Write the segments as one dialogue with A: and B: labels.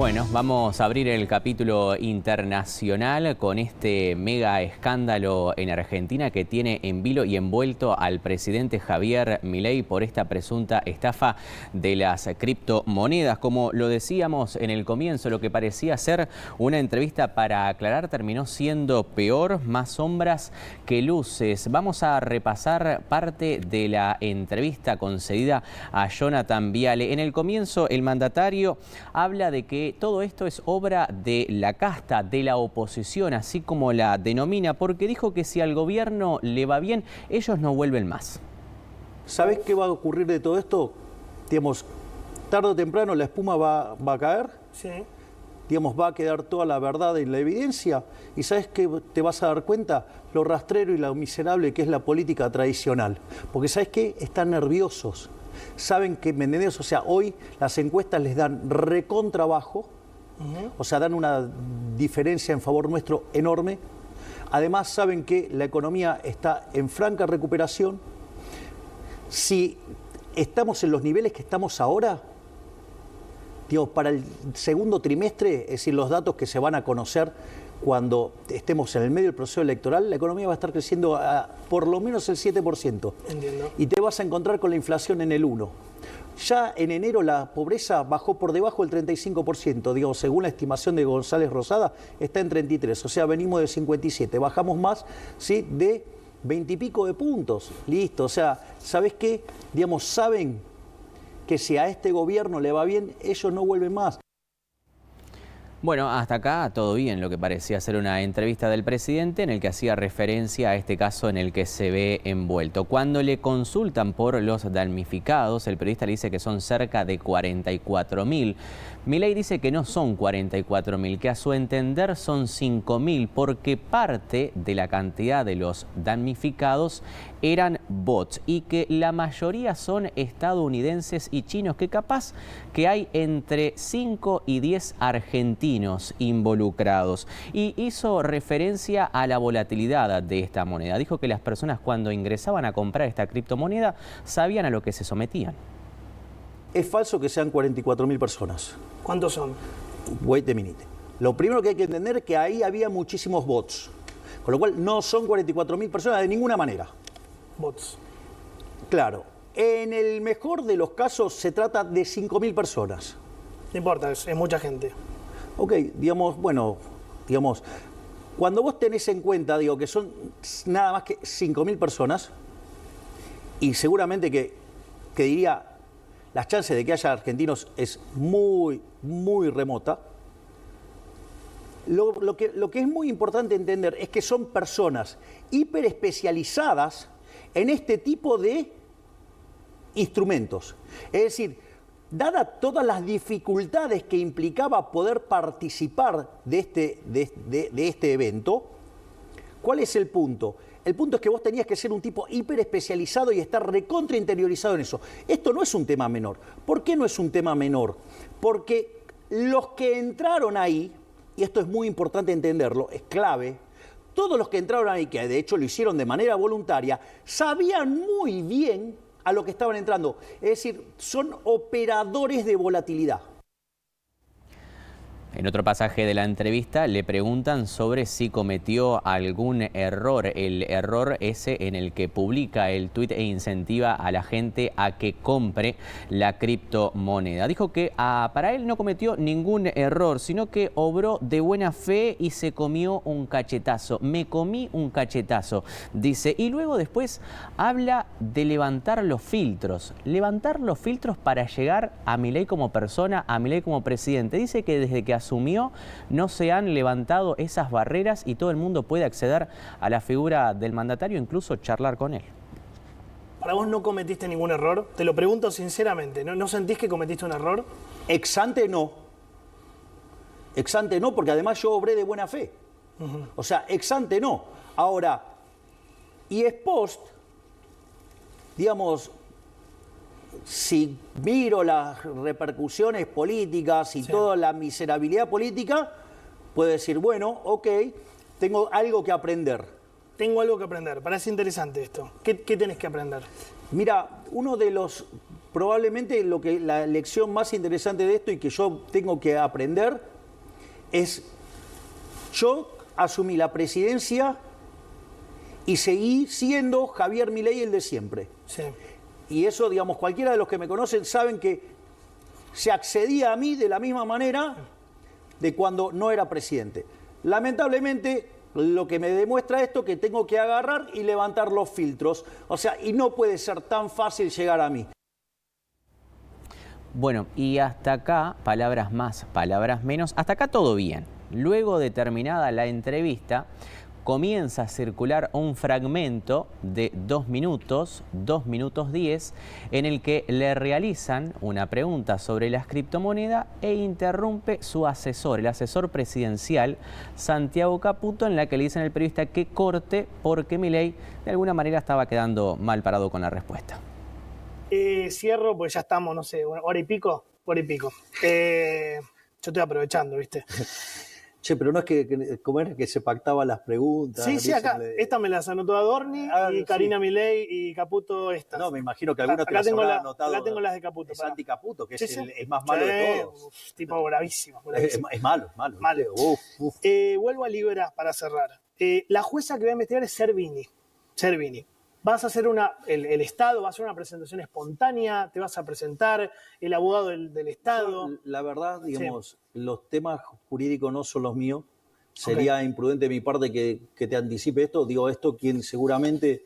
A: Bueno, vamos a abrir el capítulo internacional con este mega escándalo en Argentina que tiene en vilo y envuelto al presidente Javier Milei por esta presunta estafa de las criptomonedas. Como lo decíamos en el comienzo, lo que parecía ser una entrevista para aclarar terminó siendo peor, más sombras que luces. Vamos a repasar parte de la entrevista concedida a Jonathan Viale. En el comienzo, el mandatario habla de que todo esto es obra de la casta, de la oposición, así como la denomina, porque dijo que si al gobierno le va bien, ellos no vuelven más.
B: ¿Sabés qué va a ocurrir de todo esto? Digamos, tarde o temprano la espuma va a caer.
C: Sí.
B: Digamos, va a quedar toda la verdad en la evidencia. ¿Y sabes qué te vas a dar cuenta? Lo rastrero y lo miserable que es la política tradicional. Porque ¿sabes qué? Están nerviosos. Saben que, ¿me entendés? O sea, hoy las encuestas les dan recontrabajo, o sea, dan una diferencia en favor nuestro enorme. Además, saben que la economía está en franca recuperación. Si estamos en los niveles que estamos ahora, digo, para el segundo trimestre, es decir, los datos que se van a conocer cuando estemos en el medio del proceso electoral, la economía va a estar creciendo a por lo menos el 7%.
C: Entiendo.
B: Y te vas a encontrar con la inflación en el 1%. Ya en enero la pobreza bajó por debajo del 35%, digamos, según la estimación de González Rosada, está en 33%, o sea, venimos de 57%, bajamos más, ¿sí?, de 20 y pico de puntos, listo, o sea, ¿sabes qué? Digamos, saben que si a este gobierno le va bien, ellos no vuelven más.
A: Bueno, hasta acá todo bien, lo que parecía ser una entrevista del presidente en el que hacía referencia a este caso en el que se ve envuelto. Cuando le consultan por los damnificados, el periodista le dice que son cerca de 44.000. Milei dice que no son 44.000, que a su entender son 5.000, porque parte de la cantidad de los damnificados eran bots y que la mayoría son estadounidenses y chinos, que capaz que hay entre 5 y 10 argentinos involucrados. Y hizo referencia a la volatilidad de esta moneda. Dijo que las personas cuando ingresaban a comprar esta criptomoneda sabían a lo que se sometían.
B: Es falso que sean 44.000 personas.
C: ¿Cuántos son?
B: Wait a minute. Lo primero que hay que entender es que ahí había muchísimos bots. Con lo cual no son 44.000 personas de ninguna manera.
C: Bots.
B: Claro. En el mejor de los casos se trata de 5.000 personas.
C: No importa, es mucha gente.
B: Ok, digamos, bueno, digamos, cuando vos tenés en cuenta, digo, que son nada más que 5.000 personas, y seguramente que diría, las chances de que haya argentinos es muy, muy remota. Lo que es muy importante entender es que son personas hiperespecializadas en este tipo de instrumentos. Es decir, dada todas las dificultades que implicaba poder participar de este evento, ¿cuál es el punto? El punto es que vos tenías que ser un tipo hiperespecializado y estar recontra interiorizado en eso. Esto no es un tema menor. ¿Por qué no es un tema menor? Porque los que entraron ahí, y esto es muy importante entenderlo, es clave, todos los que entraron ahí, que de hecho lo hicieron de manera voluntaria, sabían muy bien a lo que estaban entrando. Es decir, son operadores de volatilidad.
A: En otro pasaje de la entrevista le preguntan sobre si cometió algún error, el error ese en el que publica el tuit e incentiva a la gente a que compre la criptomoneda. Dijo que para él no cometió ningún error, sino que obró de buena fe y se comió un cachetazo. Me comí un cachetazo, dice. Y luego después habla de levantar los filtros. Levantar los filtros para llegar a Milei como persona, a Milei como presidente. Dice que desde que asumió, no se han levantado esas barreras y todo el mundo puede acceder a la figura del mandatario, incluso charlar con él.
C: ¿Para vos no cometiste ningún error? Te lo pregunto sinceramente, ¿no sentís que cometiste un error?
B: Ex ante no. Ex ante no, porque además yo obré de buena fe. O sea, ex ante no. Ahora, y ex post, digamos, si miro las repercusiones políticas y toda la miserabilidad política, puedo decir, bueno, ok, tengo algo que aprender.
C: Tengo algo que aprender. Parece interesante esto. ¿Qué tenés que aprender?
B: Mira, uno de los probablemente la lección más interesante de esto y que yo tengo que aprender es, yo asumí la presidencia y seguí siendo Javier Milei el de siempre.
C: Sí.
B: Y eso, digamos, cualquiera de los que me conocen saben que se accedía a mí de la misma manera de cuando no era presidente. Lamentablemente, lo que me demuestra esto que tengo que agarrar y levantar los filtros. O sea, y no puede ser tan fácil llegar a mí.
A: Bueno, y hasta acá, palabras más, palabras menos, hasta acá todo bien. Luego de terminada la entrevista, comienza a circular un fragmento de 2 minutos 10, en el que le realizan una pregunta sobre las criptomonedas e interrumpe su asesor, el asesor presidencial, Santiago Caputo, en la que le dicen al periodista que corte porque Milei de alguna manera estaba quedando mal parado con la respuesta.
C: Cierro, pues ya estamos, no sé, hora y pico. Yo estoy aprovechando, ¿viste?
B: Che, pero no es ¿cómo era que se pactaban las preguntas?
C: Sí, acá. Esta me las anotó Adorni y Karina Milei y Caputo estas.
B: No, me imagino que algunas te
C: acá
B: las habrá anotado.
C: Acá tengo las de Caputo.
B: Santi Caputo, que es el más malo de todos.
C: Tipo bravísimo.
B: Es malo.
C: Vuelvo a Libera para cerrar. La jueza que va a investigar es Servini. Vas a hacer el Estado va a hacer una presentación espontánea, te vas a presentar, el abogado del Estado.
B: La verdad, digamos, los temas jurídicos no son los míos. Sería imprudente de mi parte que te anticipe esto. Digo, esto quien seguramente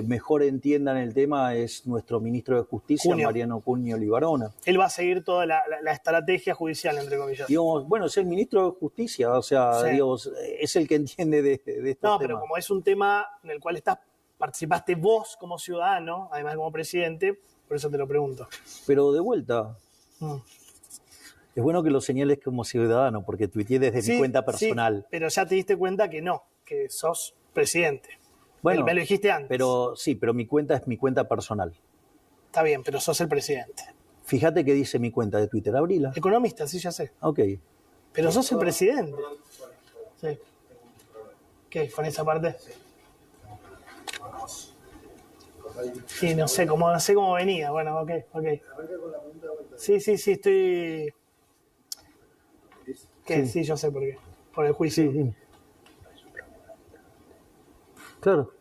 B: mejor entienda en el tema es nuestro ministro de Justicia, Mariano Cunio Libarona.
C: Él va a seguir toda la estrategia judicial, entre comillas.
B: Digamos, bueno, es el ministro de Justicia, o sea, digamos, es el que entiende de estos temas.
C: No, pero como es un tema en el cual participaste vos como ciudadano, además como presidente, por eso te lo pregunto.
B: Pero de vuelta, es bueno que lo señales como ciudadano, porque tuiteé desde mi cuenta personal.
C: Sí, pero ya te diste cuenta que no, que sos presidente.
B: Bueno,
C: me lo dijiste antes.
B: Pero mi cuenta es mi cuenta personal.
C: Está bien, pero sos el presidente.
B: Fíjate que dice mi cuenta de Twitter, abrila.
C: Economista, sí, ya sé.
B: Ok.
C: Pero sos el presidente. Sí. ¿Qué? ¿Con esa parte? Sí, no sé cómo venía. Bueno, ok. Sí, estoy... ¿Qué? Sí, yo sé por qué. Por el juicio.
B: Sí. Claro.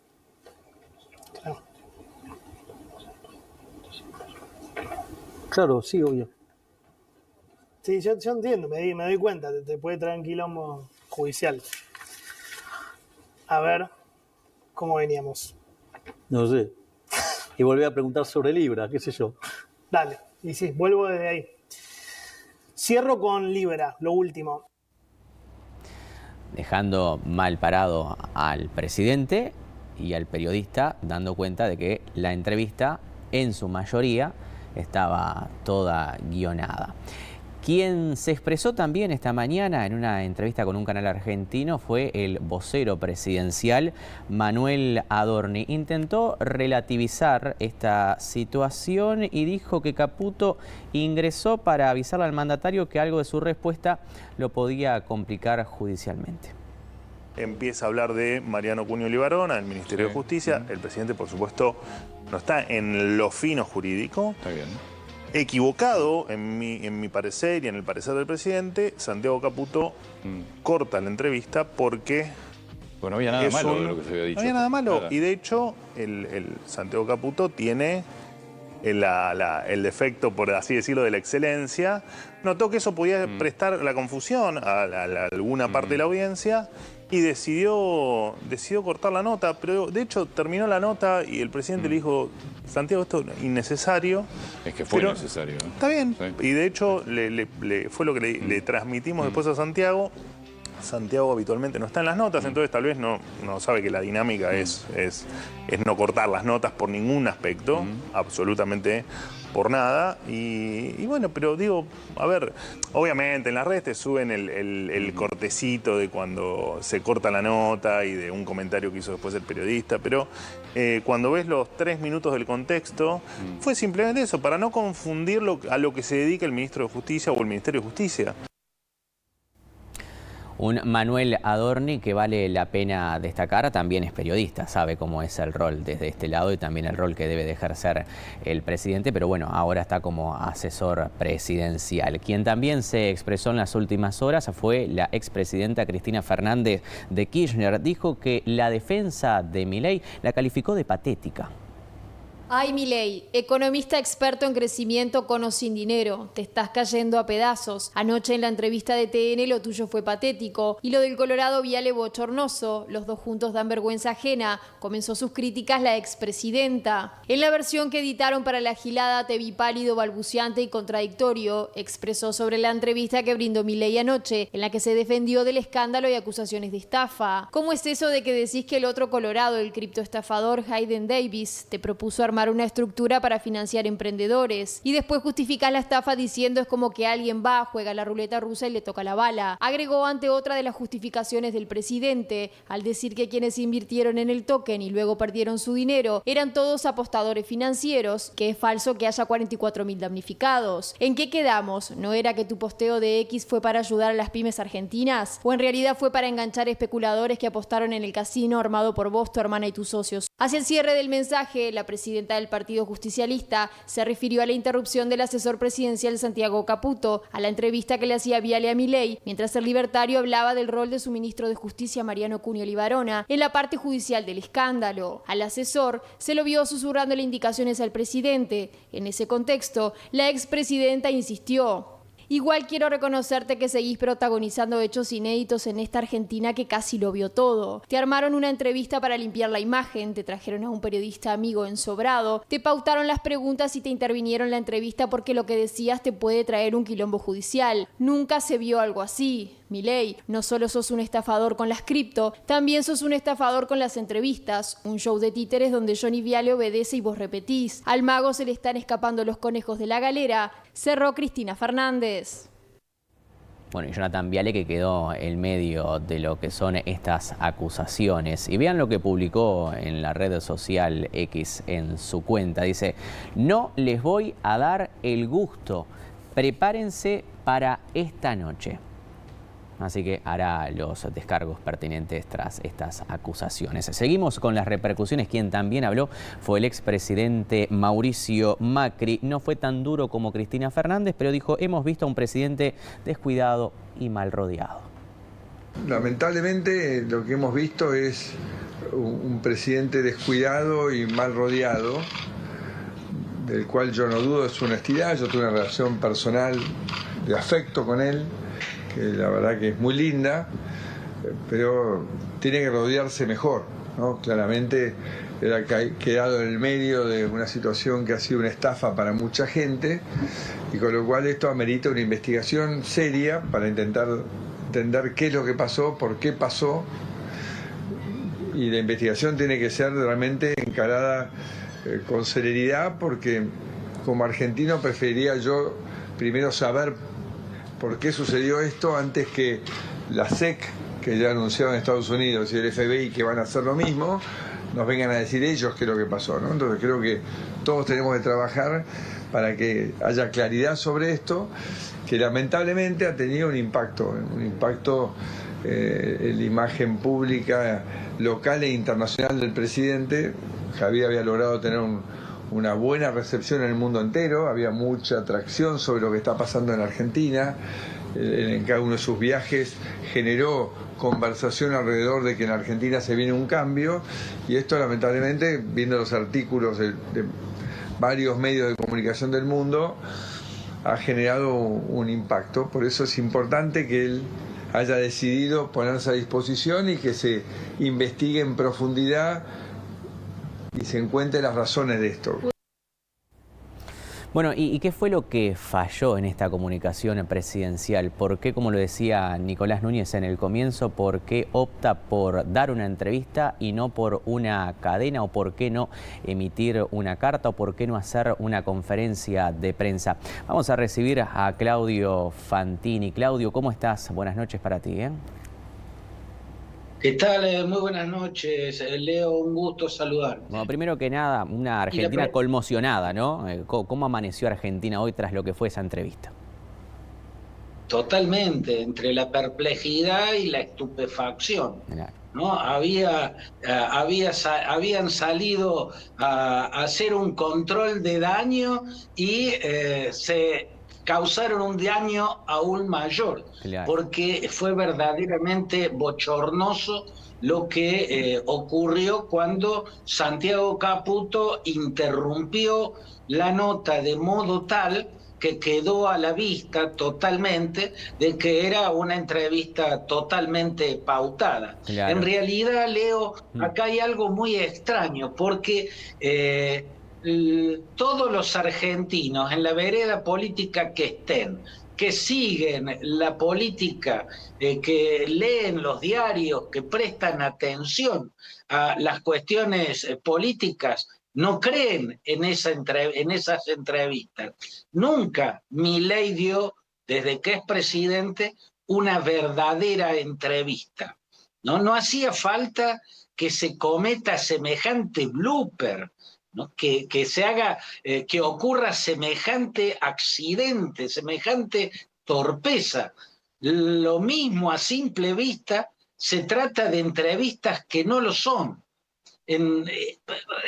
B: Claro, sí, obvio.
C: Sí, yo entiendo, me doy cuenta, te puede traer un quilombo judicial. A ver, ¿cómo veníamos?
B: No sé. Y volví a preguntar sobre Libra, qué sé yo.
C: Dale, y sí, vuelvo desde ahí. Cierro con Libera, lo último.
A: Dejando mal parado al presidente y al periodista, dando cuenta de que la entrevista, en su mayoría, estaba toda guionada. Quien se expresó también esta mañana en una entrevista con un canal argentino fue el vocero presidencial Manuel Adorni. Intentó relativizar esta situación y dijo que Caputo ingresó para avisarle al mandatario que algo de su respuesta lo podía complicar judicialmente.
D: Empieza a hablar de Mariano Cunio Libarona, el Ministerio de Justicia. El presidente, por supuesto, no está en lo fino jurídico.
E: Está bien.
D: Equivocado, en mi parecer y en el parecer del presidente, Santiago Caputo corta la entrevista porque...
E: Bueno, no había nada malo de lo que se había dicho.
D: No había nada malo.
E: Nada.
D: Y de hecho, el Santiago Caputo tiene el defecto, por así decirlo, de la excelencia. Notó que eso podía prestar la confusión a alguna parte de la audiencia y decidió cortar la nota. Pero de hecho terminó la nota y el presidente le dijo: Santiago, esto es innecesario.
E: Es que fue necesario.
D: Está bien.
E: Sí.
D: Y de hecho fue lo que le transmitimos después a Santiago. Santiago habitualmente no está en las notas, entonces tal vez no sabe que la dinámica es no cortar las notas por ningún aspecto, absolutamente por nada. Y bueno, pero digo, a ver, obviamente en las redes te suben el cortecito de cuando se corta la nota y de un comentario que hizo después el periodista, pero cuando ves los 3 minutos del contexto, fue simplemente eso, para no confundirlo a lo que se dedica el ministro de Justicia o el Ministerio de Justicia.
A: Un Manuel Adorni que vale la pena destacar, también es periodista, sabe cómo es el rol desde este lado y también el rol que debe de ejercer el presidente, pero bueno, ahora está como asesor presidencial. Quien también se expresó en las últimas horas fue la expresidenta Cristina Fernández de Kirchner. Dijo que la defensa de Milei la calificó de patética.
F: Ay, Milei, economista experto en crecimiento con o sin dinero, te estás cayendo a pedazos. Anoche en la entrevista de TN lo tuyo fue patético y lo del Colorado Viale bochornoso. Los dos juntos dan vergüenza ajena. Comenzó sus críticas la expresidenta. En la versión que editaron para la gilada te vi pálido, balbuceante y contradictorio. Expresó sobre la entrevista que brindó Milei anoche, en la que se defendió del escándalo y acusaciones de estafa. ¿Cómo es eso de que decís que el otro Colorado, el criptoestafador Hayden Davis, te propuso armar una estructura para financiar emprendedores y después justificás la estafa diciendo es como que alguien va, juega la ruleta rusa y le toca la bala? Agregó ante otra de las justificaciones del presidente al decir que quienes invirtieron en el token y luego perdieron su dinero eran todos apostadores financieros, que es falso que haya 44.000 damnificados. ¿En qué quedamos? ¿No era que tu posteo de X fue para ayudar a las pymes argentinas? ¿O en realidad fue para enganchar especuladores que apostaron en el casino armado por vos, tu hermana y tus socios? Hacia el cierre del mensaje, la presidenta del Partido Justicialista se refirió a la interrupción del asesor presidencial Santiago Caputo, a la entrevista que le hacía Viale a Milei, mientras el libertario hablaba del rol de su ministro de Justicia Mariano Cunio Libarona en la parte judicial del escándalo. Al asesor se lo vio susurrándole indicaciones al presidente. En ese contexto, la expresidenta insistió: igual quiero reconocerte que seguís protagonizando hechos inéditos en esta Argentina que casi lo vio todo. Te armaron una entrevista para limpiar la imagen, te trajeron a un periodista amigo ensobrado, te pautaron las preguntas y te intervinieron la entrevista porque lo que decías te puede traer un quilombo judicial. Nunca se vio algo así. Milei, no solo sos un estafador con las cripto, también sos un estafador con las entrevistas, un show de títeres donde Johnny Viale obedece y vos repetís. Al mago se le están escapando los conejos de la galera, cerró Cristina Fernández.
A: Bueno, y Jonathan Viale que quedó en medio de lo que son estas acusaciones. Y vean lo que publicó en la red social X en su cuenta. Dice: no les voy a dar el gusto, prepárense para esta noche. Así que hará los descargos pertinentes tras estas acusaciones. Seguimos con las repercusiones. Quien también habló fue el expresidente Mauricio Macri. No fue tan duro como Cristina Fernández, pero dijo: hemos visto a un presidente descuidado y mal rodeado.
G: Lamentablemente lo que hemos visto es un presidente descuidado y mal rodeado, del cual yo no dudo de su honestidad. Yo tuve una relación personal de afecto con él, que la verdad que es muy linda, pero tiene que rodearse mejor, ¿no? Claramente él ha quedado en el medio de una situación que ha sido una estafa para mucha gente, y con lo cual esto amerita una investigación seria para intentar entender qué es lo que pasó, por qué pasó, y la investigación tiene que ser realmente encarada con celeridad, porque como argentino preferiría yo primero saber por qué sucedió esto antes que la SEC, que ya anunciaron en Estados Unidos, y el FBI, que van a hacer lo mismo, nos vengan a decir ellos qué es lo que pasó, ¿no? Entonces creo que todos tenemos que trabajar para que haya claridad sobre esto, que lamentablemente ha tenido un impacto en la imagen pública local e internacional del presidente. Javier había logrado tener una buena recepción en el mundo entero, había mucha atracción sobre lo que está pasando en Argentina. En cada uno de sus viajes generó conversación alrededor de que en Argentina se viene un cambio, y esto lamentablemente, viendo los artículos de varios medios de comunicación del mundo, ha generado un impacto. Por eso es importante que él haya decidido ponerse a disposición y que se investigue en profundidad y se encuentren las razones de esto.
A: Bueno, ¿y qué fue lo que falló en esta comunicación presidencial? ¿Por qué, como lo decía Nicolás Núñez en el comienzo, por qué opta por dar una entrevista y no por una cadena? ¿O por qué no emitir una carta? ¿O por qué no hacer una conferencia de prensa? Vamos a recibir a Claudio Fantini. Claudio, ¿cómo estás? Buenas noches para ti, ¿eh?
H: ¿Qué tal? Muy buenas noches, Leo, un gusto saludarte.
A: Bueno, primero que nada, una Argentina conmocionada, ¿no? ¿Cómo amaneció Argentina hoy tras lo que fue esa entrevista?
H: totalmente, entre la perplejidad y la estupefacción. ¿No? Habían salido a hacer un control de daño y se causaron un daño aún mayor, porque fue verdaderamente bochornoso lo que ocurrió cuando Santiago Caputo interrumpió la nota de modo tal que quedó a la vista totalmente de que era una entrevista totalmente pautada. En realidad, Leo, acá hay algo muy extraño, porque todos los argentinos en la vereda política que estén, que siguen la política, que leen los diarios, que prestan atención a las cuestiones políticas, no creen en esas entrevistas. Nunca Milei dio, desde que es presidente, una verdadera entrevista. No hacía falta que se cometa semejante blooper, ¿no? Que se haga, que ocurra semejante accidente, semejante torpeza. Lo mismo a simple vista se trata de entrevistas que no lo son.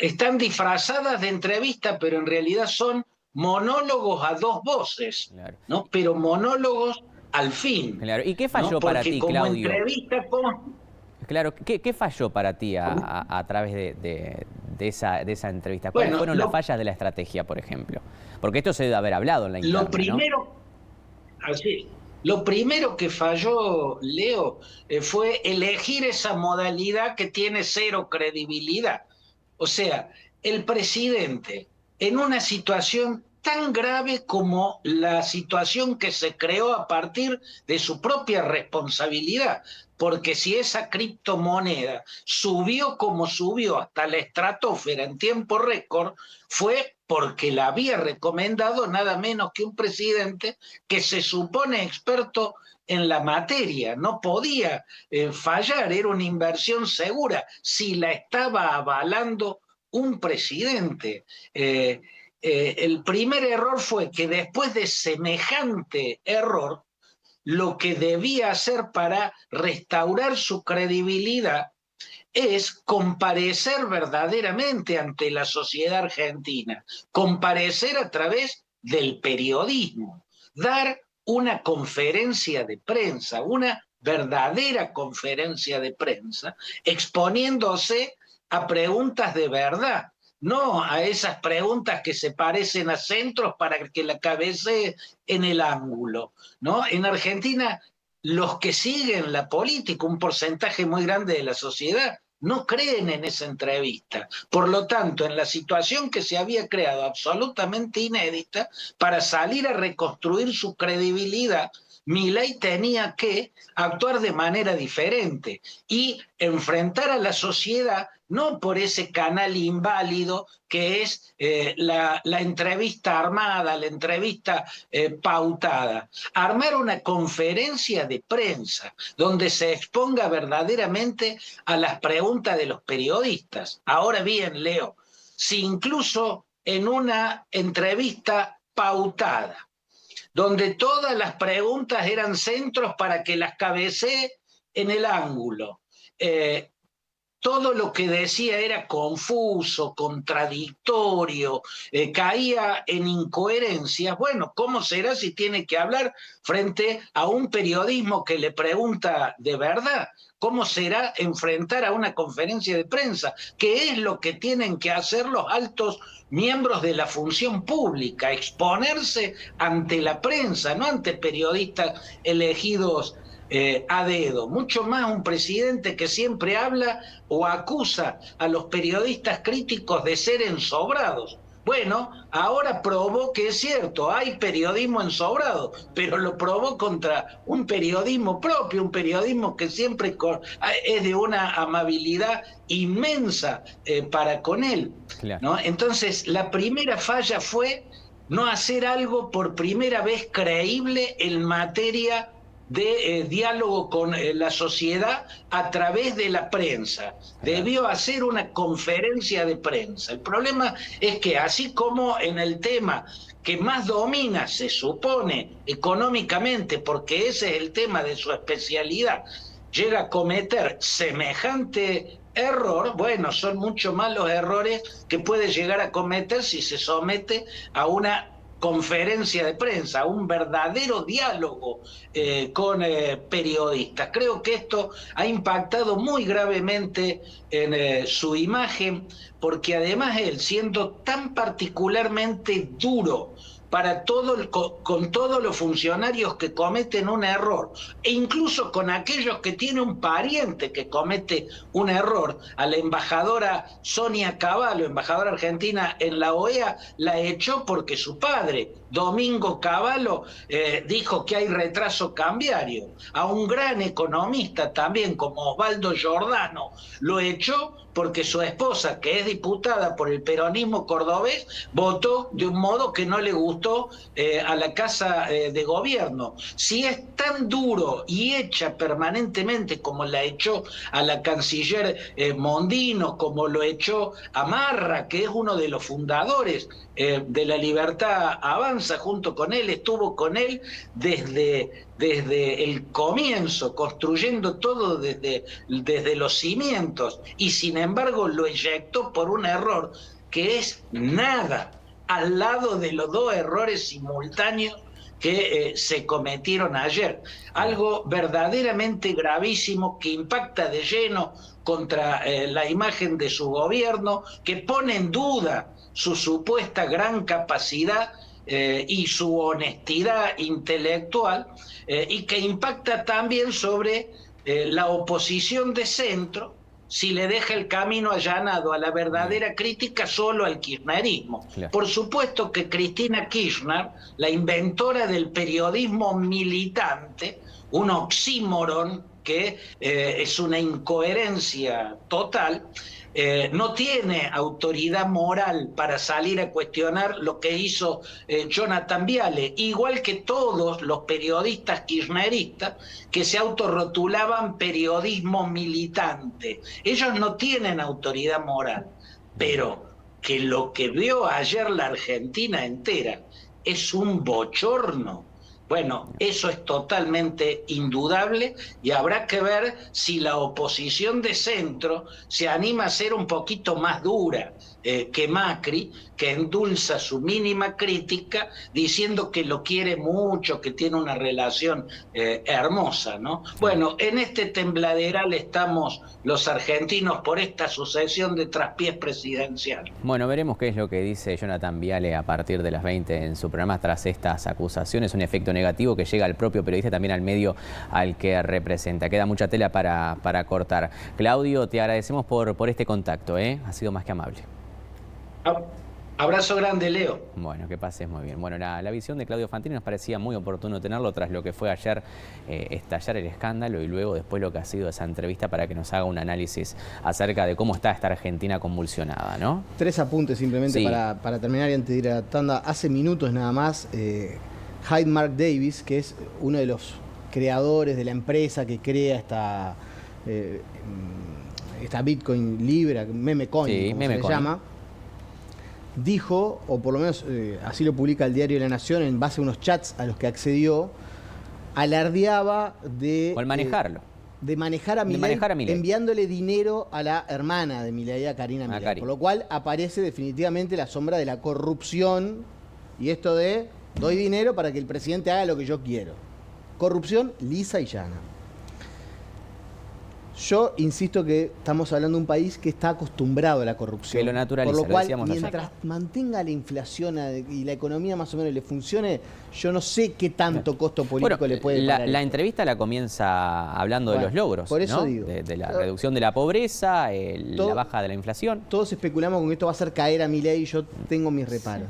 H: Están disfrazadas de entrevistas, pero en realidad son monólogos a dos voces, ¿no? Pero monólogos al fin.
A: Claro. ¿Y qué falló, ¿no? Para ti,
H: como
A: Claudio?
H: Entrevista con...
A: Claro, ¿qué falló para ti a través de esa entrevista? ¿Cuáles fueron las fallas de la estrategia, por ejemplo? Porque esto se debe haber hablado en la interna,
H: Lo primero, ¿no? Así, lo primero que falló, Leo, fue elegir esa modalidad que tiene cero credibilidad. O sea, el presidente, en una situación tan grave como la situación que se creó a partir de su propia responsabilidad, porque si esa criptomoneda subió como subió hasta la estratosfera en tiempo récord, fue porque la había recomendado nada menos que un presidente que se supone experto en la materia. No podía fallar, era una inversión segura si la estaba avalando un presidente. El primer error fue que después de semejante error, lo que debía hacer para restaurar su credibilidad es comparecer verdaderamente ante la sociedad argentina, comparecer a través del periodismo, dar una conferencia de prensa, una verdadera conferencia de prensa, exponiéndose a preguntas de verdad, no a esas preguntas que se parecen a centros para que la cabecee en el ángulo, ¿no? En Argentina, los que siguen la política, un porcentaje muy grande de la sociedad, no creen en esa entrevista. Por lo tanto, en la situación que se había creado absolutamente inédita, para salir a reconstruir su credibilidad, Milei tenía que actuar de manera diferente y enfrentar a la sociedad no por ese canal inválido que es la entrevista armada, la entrevista pautada. Armar una conferencia de prensa donde se exponga verdaderamente a las preguntas de los periodistas. Ahora bien, Leo, si incluso en una entrevista pautada, donde todas las preguntas eran centros para que las cabecee en el ángulo, todo lo que decía era confuso, contradictorio, caía en incoherencias. Bueno, ¿cómo será si tiene que hablar frente a un periodismo que le pregunta de verdad? ¿Cómo será enfrentar a una conferencia de prensa? ¿Qué es lo que tienen que hacer los altos miembros de la función pública? Exponerse ante la prensa, no ante periodistas elegidos a dedo, mucho más un presidente que siempre habla o acusa a los periodistas críticos de ser ensobrados. Bueno, ahora probó que es cierto, hay periodismo ensobrado, pero lo probó contra un periodismo propio, un periodismo que siempre es de una amabilidad inmensa para con él, ¿no? Entonces, la primera falla fue no hacer algo por primera vez creíble en materia de diálogo con la sociedad a través de la prensa. Debió hacer una conferencia de prensa. El problema es que así como en el tema que más domina, se supone, económicamente, porque ese es el tema de su especialidad, llega a cometer semejante error, bueno, son mucho más los errores que puede llegar a cometer si se somete a una conferencia de prensa, a un verdadero diálogo con periodistas. Creo que esto ha impactado muy gravemente en su imagen, porque además él, siendo tan particularmente duro para con todos los funcionarios que cometen un error, e incluso con aquellos que tiene un pariente que comete un error. A la embajadora Sonia Cavallo, embajadora argentina en la OEA, la echó porque su padre, Domingo Cavallo, dijo que hay retraso cambiario. A un gran economista también, como Osvaldo Giordano, lo echó porque su esposa, que es diputada por el peronismo cordobés, votó de un modo que no le gustó a la Casa de Gobierno. Si es tan duro y echa permanentemente como la echó a la canciller Mondino, como lo echó a Marra, que es uno de los fundadores de La Libertad Avanza, junto con él, estuvo con él desde el comienzo, construyendo todo desde los cimientos, y sin embargo lo eyectó por un error que es nada al lado de los dos errores simultáneos que se cometieron ayer. Algo verdaderamente gravísimo que impacta de lleno contra la imagen de su gobierno, que pone en duda su supuesta gran capacidad y su honestidad intelectual, y que impacta también sobre la oposición de centro, si le deja el camino allanado a la verdadera crítica solo al kirchnerismo. Claro. Por supuesto que Cristina Kirchner, la inventora del periodismo militante, un oxímoron que es una incoherencia total, no tiene autoridad moral para salir a cuestionar lo que hizo Jonathan Viale, igual que todos los periodistas kirchneristas que se autorrotulaban periodismo militante. Ellos no tienen autoridad moral, pero que lo que vio ayer la Argentina entera es un bochorno. Bueno, eso es totalmente indudable, y habrá que ver si la oposición de centro se anima a ser un poquito más dura que Macri, que endulza su mínima crítica diciendo que lo quiere mucho, que tiene una relación hermosa, ¿no? Bueno, en este tembladeral estamos los argentinos por esta sucesión de traspiés presidenciales.
A: Bueno, veremos qué es lo que dice Jonathan Viale a partir de las 20 en su programa tras estas acusaciones, un efecto negativo que llega al propio periodista, también al medio al que representa. Queda mucha tela para cortar. Claudio, te agradecemos por este contacto, ha sido más que amable.
H: Abrazo grande, Leo.
A: Bueno, que pases muy bien. Bueno, la visión de Claudio Fantini nos parecía muy oportuno tenerlo tras lo que fue ayer estallar el escándalo, y luego después lo que ha sido esa entrevista, para que nos haga un análisis acerca de cómo está esta Argentina convulsionada, ¿no?
I: 3 apuntes simplemente
A: sí,
I: para terminar y antes de ir a la tanda. Hace minutos nada más, Hyde Mark Davis, que es uno de los creadores de la empresa que crea esta Bitcoin Libra, meme coin,
A: sí,
I: como
A: meme
I: se le
A: coin.
I: llama, dijo, o por lo menos así lo publica el diario La Nación en base a unos chats a los que accedió, alardeaba de...
A: O al manejarlo.
I: De manejar a Milei, enviándole dinero a la hermana de Milei, a Karina Milei. Por lo cual aparece definitivamente la sombra de la corrupción y esto de doy dinero para que el presidente haga lo que yo quiero. Corrupción lisa y llana. Yo insisto que estamos hablando de un país que está acostumbrado a la corrupción.
A: Que lo naturaliza,
I: por lo cual,
A: lo
I: mientras mantenga la inflación y la economía más o menos le funcione, yo no sé qué tanto costo político le puede parar.
A: La entrevista la comienza hablando de los logros,
I: por eso
A: ¿no?
I: digo.
A: De la reducción de la pobreza, la baja de la inflación.
I: Todos especulamos con que esto va a hacer caer a Milei, y yo tengo mis reparos.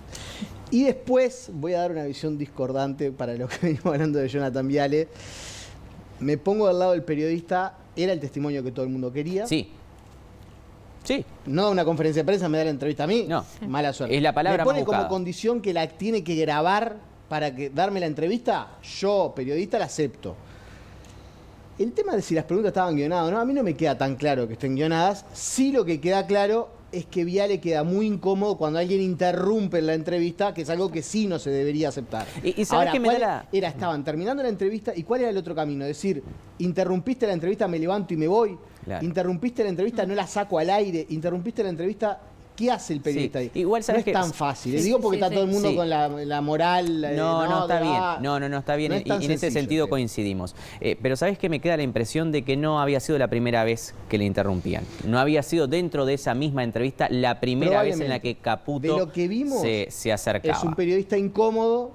I: Y después voy a dar una visión discordante para lo que venimos hablando de Jonathan Viale. Me pongo del lado del periodista. Era el testimonio que todo el mundo quería.
A: Sí. Sí.
I: No da una conferencia de prensa, me da la entrevista a mí.
A: No.
I: Mala suerte.
A: Es la palabra
I: me pone
A: más buscada.
I: como condición que la tiene que grabar para darme la entrevista. Yo, periodista, la acepto. El tema de si las preguntas estaban guionadas o no, a mí no me queda tan claro que estén guionadas. Sí, lo que queda claro es que Viale queda muy incómodo cuando alguien interrumpe la entrevista, que es algo que sí no se debería aceptar.
A: ¿Y sabes qué me da la...
I: estaban terminando la entrevista, ¿y cuál era el otro camino? Decir, interrumpiste la entrevista, me levanto y me voy. Claro. Interrumpiste la entrevista, no la saco al aire. Interrumpiste la entrevista... ¿Qué hace el periodista ahí?
A: Igual sabes
I: no es tan fácil. Le digo porque está todo el mundo con la moral.
A: No, está bien. No, está bien. Y en ese sentido coincidimos. Pero ¿sabes qué? Me queda la impresión de que no había sido la primera vez que le interrumpían. No había sido dentro de esa misma entrevista la primera vez en la que Caputo
I: de lo que vimos,
A: se acercaba.
I: Es un periodista incómodo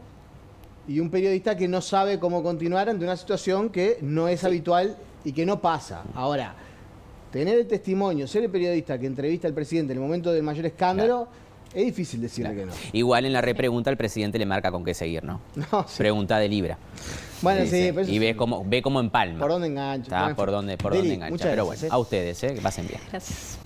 I: y un periodista que no sabe cómo continuar ante una situación que no es habitual y que no pasa. Ahora, tener el testimonio, ser el periodista que entrevista al presidente en el momento del mayor escándalo, es difícil decirle que no.
A: Igual en la repregunta el presidente le marca con qué seguir, ¿no? Pregunta de Libra.
I: Bueno, sí.
A: Y ve cómo empalma.
I: Por dónde engancha.
A: Por dónde engancha. Pero bueno, a ustedes, que pasen bien.
F: Gracias.